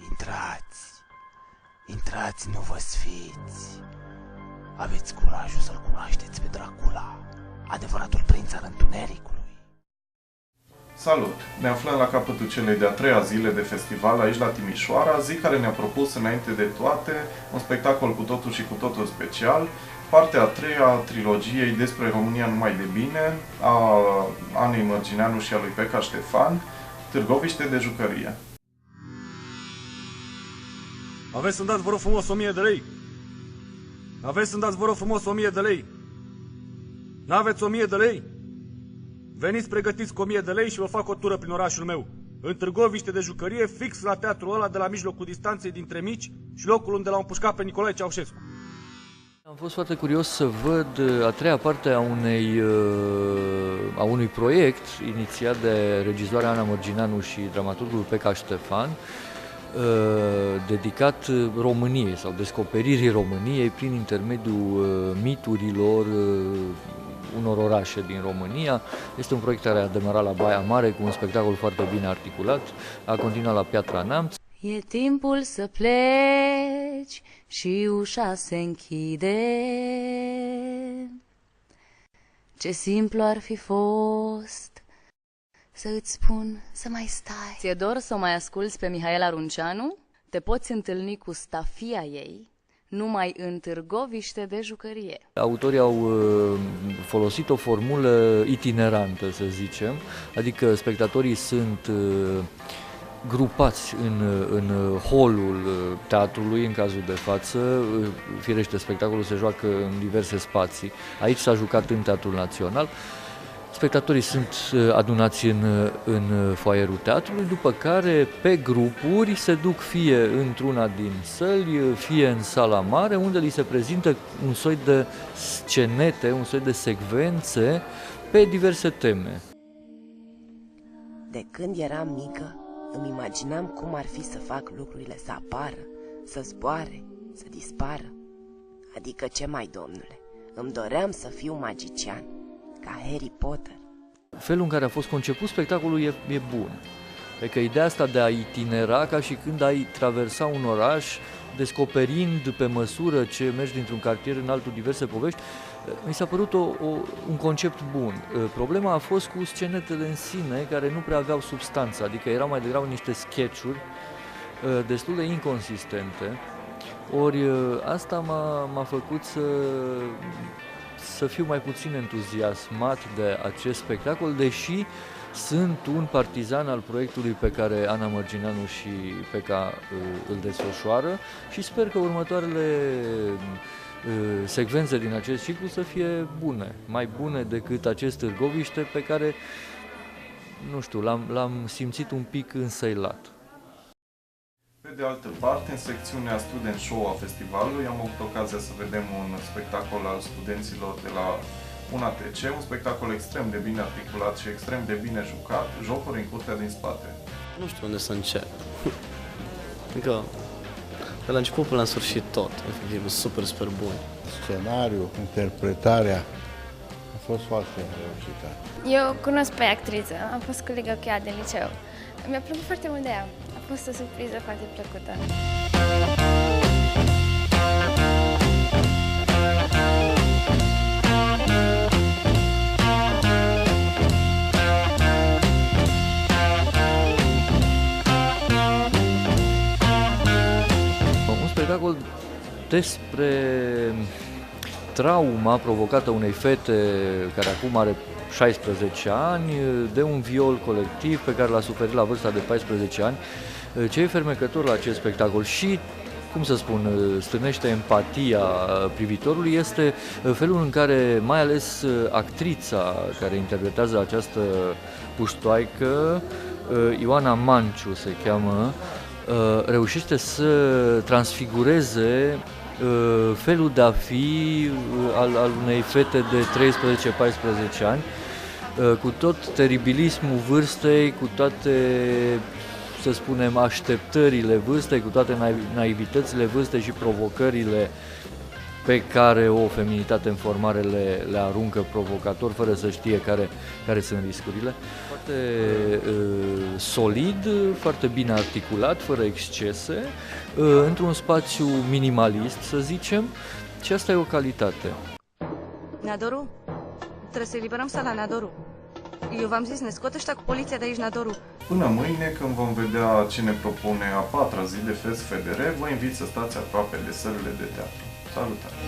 Intrați, intrați, nu vă sfiți. Aveți curajul să-l cunoașteți pe Dracula, adevăratul prinț al întunericului. Salut! Ne aflăm la capătul celei de-a treia zile de festival aici la Timișoara, zi care ne-a propus înainte de toate un spectacol cu totul și cu totul special, partea a treia a trilogiei despre România numai de bine, a Anei Mărgineanu și a lui Peca Ștefan, Târgoviște de jucărie. Aveți să-mi dați, vă rog frumos, 1000 de lei? Aveți să-mi dați, vă rog frumos, 1000 de lei? N-aveți 1000 de lei? Veniți pregătiți cu 1000 de lei și vă fac o tură prin orașul meu. În Târgoviște de jucărie, fix la teatrul ăla de la mijlocul distanței dintre Mici și locul unde l-au împușcat pe Nicolae Ceaușescu. Am fost foarte curios să văd a treia parte a unui proiect inițiat de regizoarea Ana Mărgineanu și dramaturgul Peca Ștefan, dedicat României sau descoperirii României prin intermediul miturilor unor orașe din România. Este un proiect care a demarat la Baia Mare cu un spectacol foarte bine articulat, a continuat la Piatra Neamț. E timpul să pleci și ușa se închide. Ce simplu ar fi fost să îți spun să mai stai. Ți-e dor să o mai asculți pe Mihaela Runceanu? Te poți întâlni cu stafia ei numai în Târgoviște de jucărie. Autorii au folosit o formulă itinerantă, să zicem, adică spectatorii sunt grupați în holul teatrului, în cazul de față. Firește, spectacolul se joacă în diverse spații. Aici s-a jucat în Teatrul Național. Spectatorii sunt adunați în foaierul teatrului, după care pe grupuri se duc fie într-una din săli, fie în sala mare, unde li se prezintă un soi de scenete, un soi de secvențe pe diverse teme. De când eram mică, îmi imaginam cum ar fi să fac lucrurile să apară, să zboare, să dispară. Adică ce mai, domnule, îmi doream să fiu magician, ca Harry Potter. Felul în care a fost conceput spectacolul e bun. Adică ideea asta de a itinera ca și când ai traversa un oraș, descoperind pe măsură ce mergi dintr-un cartier în altul diverse povești, mi s-a părut un concept bun. Problema a fost cu scenetele în sine, care nu prea aveau substanță, adică erau mai degrabă niște sketch-uri destul de inconsistente. Ori asta m-a făcut să fiu mai puțin entuziasmat de acest spectacol, deși sunt un partizan al proiectului pe care Ana Mărgineanu și Peca îl desfășoară și sper că următoarele secvențe din acest ciclu să fie bune, mai bune decât acest Târgoviște pe care, nu știu, l-am simțit un pic însăilat. Pe de altă parte, în secțiunea Student Show a festivalului am avut ocazia să vedem un spectacol al studenților de la UNATC, un spectacol extrem de bine articulat și extrem de bine jucat, Jocuri în curtea din spate. Nu știu unde să încep. Adică, de la început până la sfârșit tot, efectiv, super bun. Scenariul, interpretarea a fost foarte reușită. Eu cunosc pe actriță, am fost colegă cu ea de liceu. Mi-a plăcut foarte mult de ea. A fost o surpriză foarte plăcută. Un spectacol despre trauma provocată unei fete care acum are 16 ani, de un viol colectiv pe care l-a suferit la vârsta de 14 ani. Ce e fermecător la acest spectacol și, cum să spun, stârnește empatia privitorului este felul în care, mai ales actrița care interpretează această puștoaică, Ioana Manciu se cheamă, reușește să transfigureze felul de a fi al unei fete de 13-14 ani, cu tot teribilismul vârstei, cu toate, să spunem, așteptările vârstei, cu toate naivitățile vârstei și provocările pe care o feminitate în formare le aruncă provocator, fără să știe care sunt riscurile. Foarte solid, foarte bine articulat, fără excese, într-un spațiu minimalist, să zicem, și asta e o calitate. Neadoru, trebuie să eliberăm sala, Neadoru. Eu v-am zis, ne scot ăștia cu poliția de aici, Neadoru. Până mâine, când vom vedea ce ne propune a 4-a zi de FES FDR, vă invit să stați aproape de sălile de teatru. Salutare!